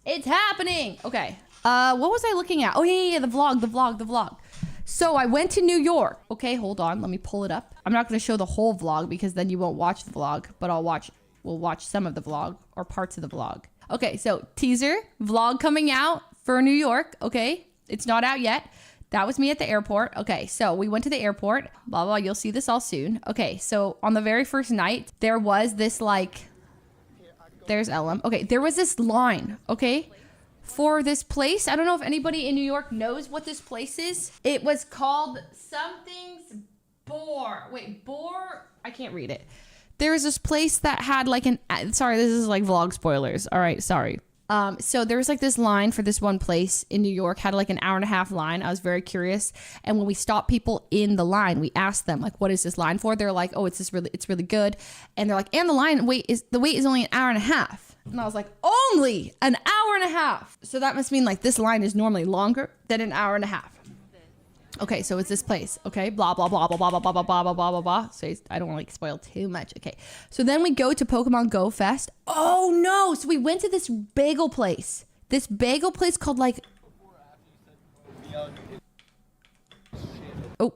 It's happening. Okay. What was I looking at? Oh, yeah, the vlog. So I went to New York. Okay, hold on. Let me pull it up. I'm not going to show the whole vlog because then you won't watch the vlog, but we'll watch some of the vlog or parts of the vlog. Okay, so teaser, vlog coming out for New York. Okay, it's not out yet. That was me at the airport. Okay, so we went to the airport. Blah, blah, you'll see this all soon. Okay, so on the very first night, there was this like, there's Ellum. Okay, there was this line, okay, for this place. I don't know if anybody in New York knows what this place is. It was called something's Boar. Wait, Boar? I can't read it. There was this place that had like sorry, this is like vlog spoilers. All right, sorry. So there was like this line for this one place in New York, had like an hour-and-a-half line. I was very curious. And when we stopped people in the line, we asked them like, what is this line for? They're like, oh, it's really good. And they're like, and the wait is only an hour and a half. And I was like, only an hour and a half. So that must mean like this line is normally longer than an hour and a half. Okay, so it's this place. Okay, blah, blah, blah, blah, blah, blah, blah, blah, blah, blah, blah, blah. So I don't want to like spoil too much. Okay, so then we go to Pokemon Go Fest. Oh no, so we went to this bagel place. This bagel place called like... Oh,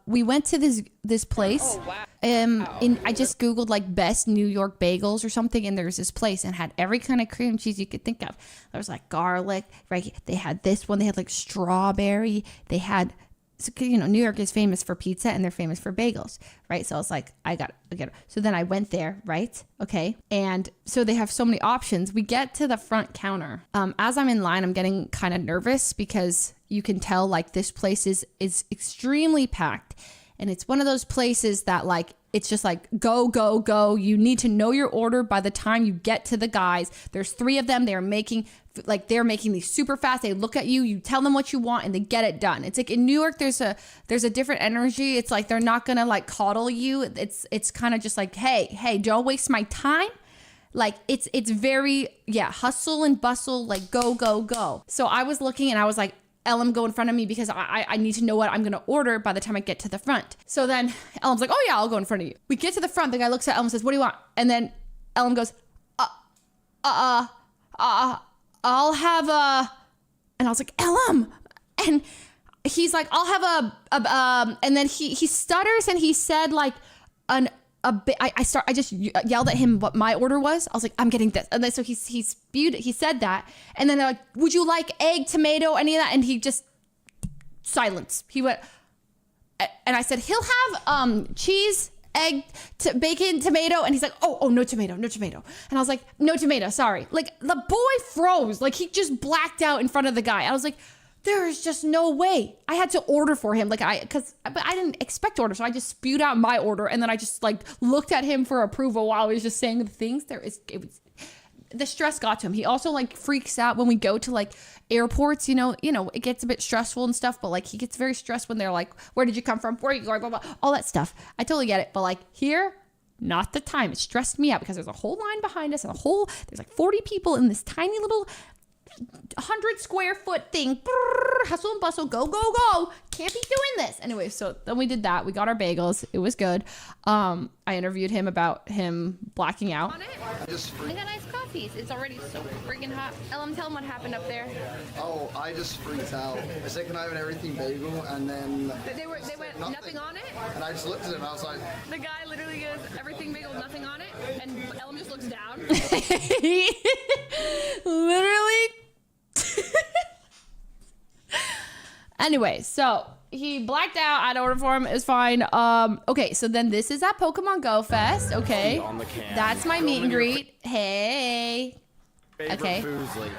we went to this place. And I just Googled like best New York bagels or something, and there was this place and had every kind of cream cheese you could think of. There was like garlic, right? They had this one. They had like strawberry. They had, you know, New York is famous for pizza and they're famous for bagels, right? So I was like, I got it. So then I went there, right? Okay. And so they have so many options. We get to the front counter. As I'm in line, I'm getting kind of nervous because you can tell like this place is extremely packed. And it's one of those places that like, it's just like, go, go, go. You need to know your order by the time you get to the guys. There's 3 of them. They're making these super fast. They look at you, you tell them what you want and they get it done. It's like in New York, there's a different energy. It's like, they're not going to like coddle you. It's kind of just like, hey, don't waste my time. Like it's very, hustle and bustle, like go, go, go. So I was looking and I was like, Ellum, go in front of me because I need to know what I'm going to order by the time I get to the front. So then Ellum's like, oh yeah, I'll go in front of you. We get to the front. The guy looks at Ellum and says, what do you want? And then Ellum goes, I'll have a, and I was like, Ellum. And he's like, I'll have a and then he stutters and he said like I just yelled at him what my order was. I was like, I'm getting this. And then so he said that. And then they're like, would you like egg, tomato, any of that? And he just silence. He went, and I said, he'll have cheese, egg, bacon, tomato. And he's like, oh, no tomato. And I was like, no tomato, sorry. Like the boy froze. Like he just blacked out in front of the guy. I was like, there is just no way. I had to order for him, but I didn't expect to order, so I just spewed out my order, and then I just like looked at him for approval while he was just saying the things. The stress got to him. He also like freaks out when we go to like airports. You know, it gets a bit stressful and stuff, but like he gets very stressed when they're like, "Where did you come from? Where are you going?" Blah blah, all that stuff. I totally get it, but like here, not the time. It stressed me out because there's a whole line behind us and there's like 40 people in this tiny little 100 square foot thing. Brrr, hustle and bustle, go, go, go. Can't be doing this. Anyway, so then we did that. We got our bagels. It was good. I interviewed him about him blacking out. I got iced coffees. It's already so freaking hot. Ellum, tell him what happened up there. Oh, I just freaked out. I said, can I have an everything bagel? And then they went nothing on it? And I just looked at him. I was like... The guy literally goes, everything bagel, nothing on it? And Ellum just looks down. Literally... Anyway, so he blacked out. I had to order for him. It was fine. Okay, so then this is at Pokemon Go Fest. Okay, that's my meet and greet. Hey. Okay. Fuslie.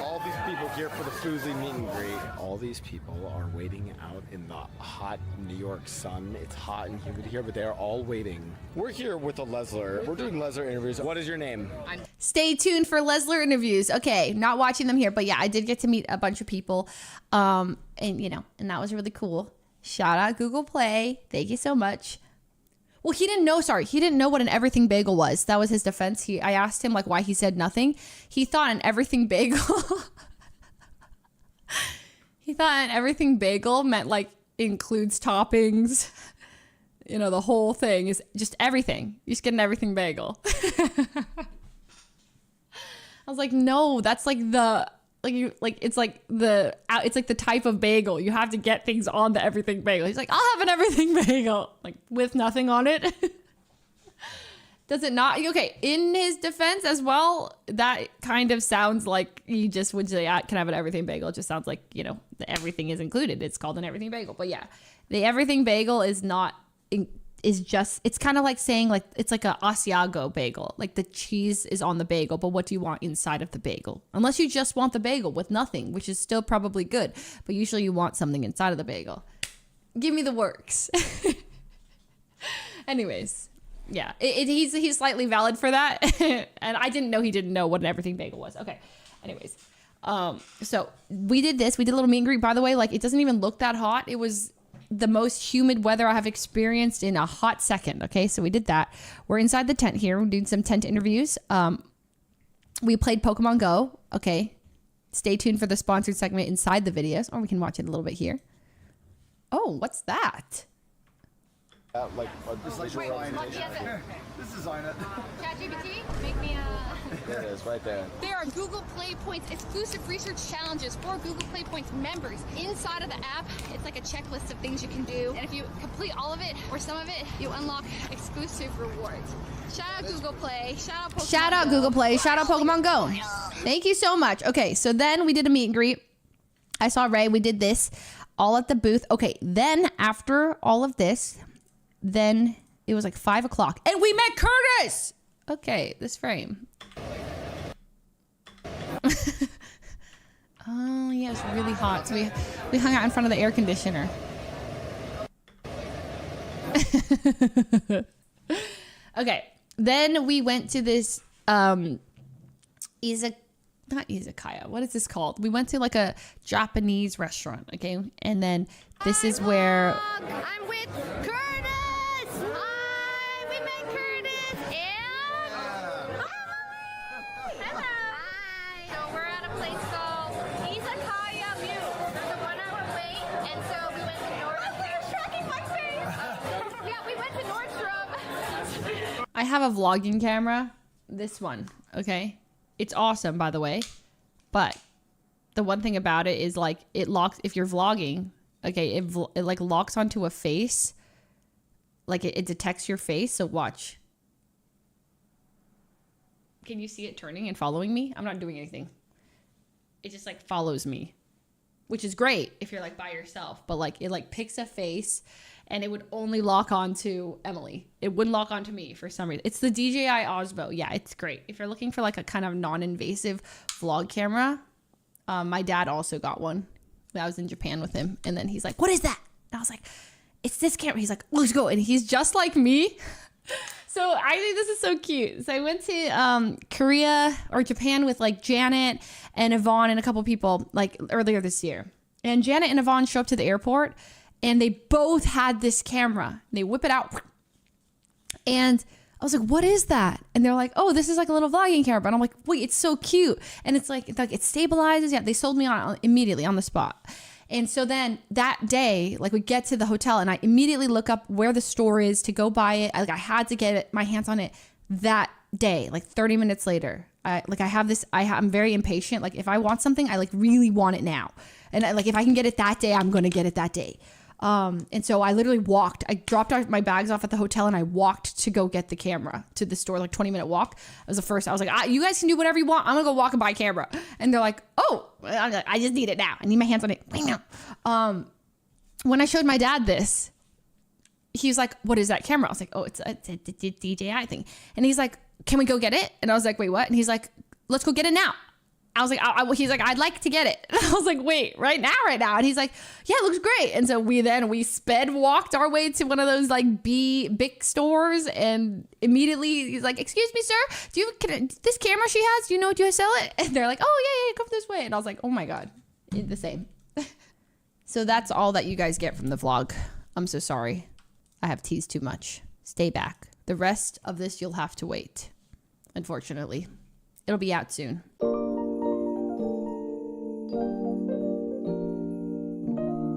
All these people here for the Fuslie meet and greet. All these people are waiting out in the hot New York sun. It's hot and humid here, but they're all waiting. We're here with a Lesler. We're doing Lesler interviews. What is your name? Stay tuned for Lesler interviews. Okay, not watching them here, but yeah, I did get to meet a bunch of people. And that was really cool. Shout out Google Play. Thank you so much. Well, he didn't know what an everything bagel was. That was his defense. I asked him like why he said nothing. He thought an everything bagel meant like includes toppings. You know, the whole thing is just everything. You just get an everything bagel. was like, no, that's like the it's like the type of bagel. You have to get things on the everything bagel. He's like, I'll have an everything bagel, like with nothing on it. Does it not? Okay, in his defense as well, that kind of sounds like you just would say, I can have an everything bagel. It just sounds like, you know, the everything is included. It's called an everything bagel. But yeah, the everything bagel is not, is just, it's kind of like saying like, it's like a Asiago bagel. Like the cheese is on the bagel, but what do you want inside of the bagel? Unless you just want the bagel with nothing, which is still probably good. But usually you want something inside of the bagel. Give me the works. Anyways. Yeah, he's slightly valid for that. And I didn't know he didn't know what an everything bagel was. Okay. Anyways, so we did this. We did a little meet and greet, by the way. Like, it doesn't even look that hot. It was the most humid weather I have experienced in a hot second. Okay, so we did that. We're inside the tent here. We're doing some tent interviews. We played Pokemon Go. Okay, stay tuned for the sponsored segment inside the videos, or we can watch it a little bit here. Oh, what's that? This is design it. ChatGPT, make me a... There it is, right there. There are Google Play Points exclusive research challenges for Google Play Points members. Inside of the app, it's like a checklist of things you can do. And if you complete all of it or some of it, you unlock exclusive rewards. Shout out Google Play. Shout out Pokemon Shout out Go. Google Play. Shout out Pokemon Go. Thank you so much. Okay, so then we did a meet and greet. I saw Ray. We did this all at the booth. Okay, then after all of this, then it was like 5 o'clock and we met Curtis. Okay, this frame. Oh yeah, it's really hot. So we hung out in front of the air conditioner. Okay, then we went to this not izakaya. What is this called? We went to like a Japanese restaurant. Okay, and then this is where I'm with Curtis. Hi, we met Curtis and hello. Hi. So we're at a place called Izakaya View. There's a 1 hour wait, and so we went to Nordstrom. Tracking my face. Yeah, we went to Nordstrom. I have a vlogging camera. This one, okay? It's awesome, by the way. But the one thing about it is like it locks, if you're vlogging, okay, it like locks onto a face. Like it detects your face. So watch. Can you see it turning and following me? I'm not doing anything. It just like follows me, which is great if you're like by yourself, but like it like picks a face and it would only lock onto Emily. It wouldn't lock onto me for some reason. It's the DJI Osmo. Yeah, it's great. If you're looking for like a kind of non-invasive vlog camera, my dad also got one. I was in Japan with him. And then he's like, what is that? And I was like, it's this camera. He's like, let's go. And he's just like me. So I think this is so cute. So I went to Korea or Japan with like Janet and Yvonne and a couple people like earlier this year. And Janet and Yvonne show up to the airport and they both had this camera. They whip it out. And I was like, what is that? And they're like, oh, this is like a little vlogging camera. And I'm like, wait, it's so cute. And it's like it stabilizes. Yeah, they sold me on it immediately on the spot. And so then that day, like we get to the hotel and I immediately look up where the store is to go buy it. I had to get my hands on it that day, like 30 minutes later. I'm very impatient. Like if I want something, I like really want it now. And like if I can get it that day, I'm going to get it that day. And so I literally I dropped my bags off at the hotel and I walked to go get the camera to the store, like 20-minute walk. That was the first. I was like, you guys can do whatever you want. I'm gonna go walk and buy a camera. And they're like, oh, I just need it now. I need my hands on it right now. When I showed my dad this, he was like, what is that camera? I was like, oh, it's a DJI thing. And he's like, can we go get it? And I was like, wait, what? And he's like, let's go get it now. I was like, he's like, I'd like to get it. And I was like, wait, right now. And he's like, yeah, it looks great. And so we sped walked our way to one of those like big stores. And immediately he's like, excuse me, sir, this camera she has, do you know, do you sell it? And they're like, oh yeah, come this way. And I was like, oh my God, the same. So that's all that you guys get from the vlog. I'm so sorry. I have teased too much. Stay back. The rest of this, you'll have to wait. Unfortunately, it'll be out soon.